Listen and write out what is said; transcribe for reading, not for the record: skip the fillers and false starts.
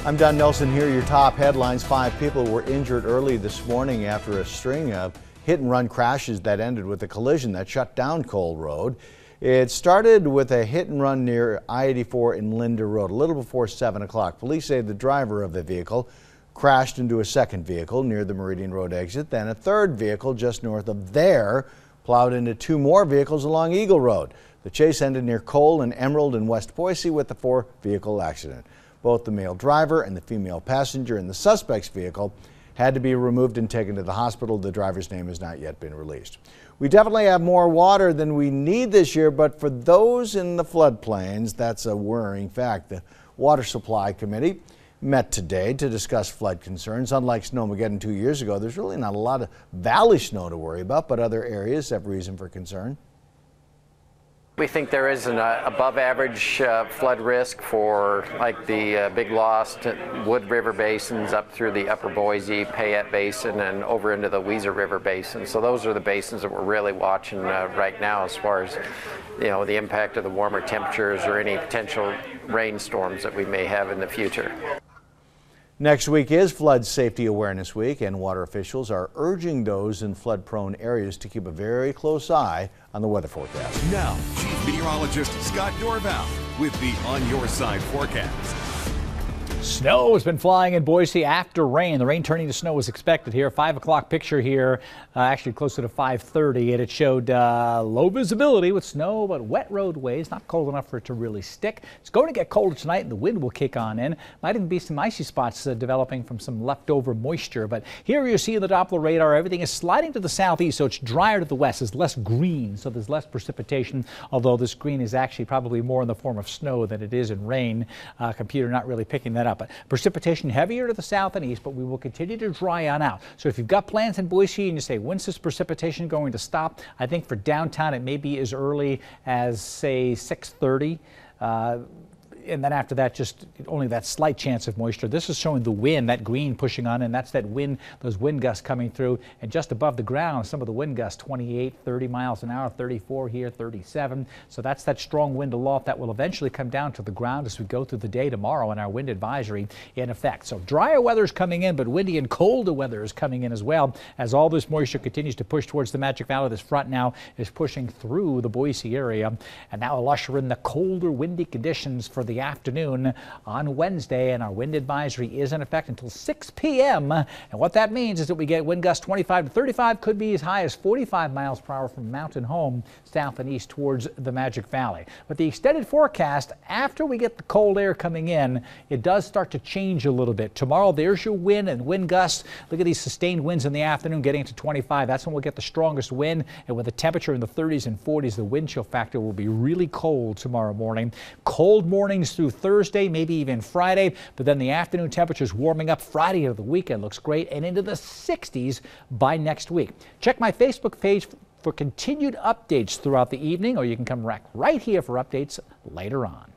I'm Don Nelson. Here are your top headlines. 5 people were injured early this morning after a string of hit-and-run crashes that ended with a collision that shut down Cole Road. It started with a hit-and-run near I-84 in Linder Road a little before 7 o'clock. Police say the driver of the vehicle crashed into a second vehicle near the Meridian Road exit. Then a third vehicle just north of there plowed into 2 more vehicles along Eagle Road. The chase ended near Cole and Emerald in West Boise with a 4-vehicle accident. Both the male driver and the female passenger in the suspect's vehicle had to be removed and taken to the hospital. The driver's name has not yet been released. We definitely have more water than we need this year, but for those in the floodplains, that's a worrying fact. The Water Supply Committee met today to discuss flood concerns. Unlike Snowmageddon 2 years ago, there's really not a lot of valley snow to worry about, but other areas have reason for concern. We think there is an above average flood risk for like the Big Lost, Wood River basins up through the upper Boise, Payette Basin and over into the Weiser River Basin. So those are the basins that we're really watching right now as far as, you know, the impact of the warmer temperatures or any potential rainstorms that we may have in the future. Next week is Flood Safety Awareness Week, and water officials are urging those in flood-prone areas to keep a very close eye on the weather forecast. Now, Chief Meteorologist Scott Dorval with the On Your Side forecast. Snow has been flying in Boise after rain. The rain turning to snow is expected here. 5 o'clock picture here, actually closer to 5:30, and it showed low visibility with snow, but wet roadways, not cold enough for it to really stick. It's going to get colder tonight, and the wind will kick on in. Might even be some icy spots developing from some leftover moisture. But here you see in the Doppler radar, everything is sliding to the southeast, so it's drier to the west. There's less green, so there's less precipitation, although this green is actually probably more in the form of snow than it is in rain. Computer not really picking that up. But precipitation heavier to the south and east, but we will continue to dry on out. So if you've got plans in Boise and you say, when's this precipitation going to stop? I think for downtown it may be as early as, say, 6:30. And then after that, just only that slight chance of moisture. This is showing the wind, that green pushing on, and that's that wind, those wind gusts coming through. And just above the ground, some of the wind gusts, 28, 30 miles an hour, 34 here, 37. So that's that strong wind aloft that will eventually come down to the ground as we go through the day tomorrow, and our wind advisory in effect. So drier weather is coming in, but windy and colder weather is coming in as well as all this moisture continues to push towards the Magic Valley. This front now is pushing through the Boise area, and now will usher in the colder, windy conditions for the afternoon on Wednesday, and our wind advisory is in effect until 6 p.m. And what that means is that we get wind gusts 25 to 35, could be as high as 45 miles per hour from Mountain Home south and east towards the Magic Valley. But the extended forecast, after we get the cold air coming in, it does start to change a little bit. Tomorrow there's your wind and wind gusts. Look at these sustained winds in the afternoon getting to 25. That's when we'll get the strongest wind, and with the temperature in the 30s and 40s, the wind chill factor will be really cold tomorrow morning. Cold mornings through Thursday, maybe even Friday, but then the afternoon temperatures warming up. Friday of the weekend looks great, and into the 60s by next week. Check my Facebook page for continued updates throughout the evening, or you can come right here for updates later on.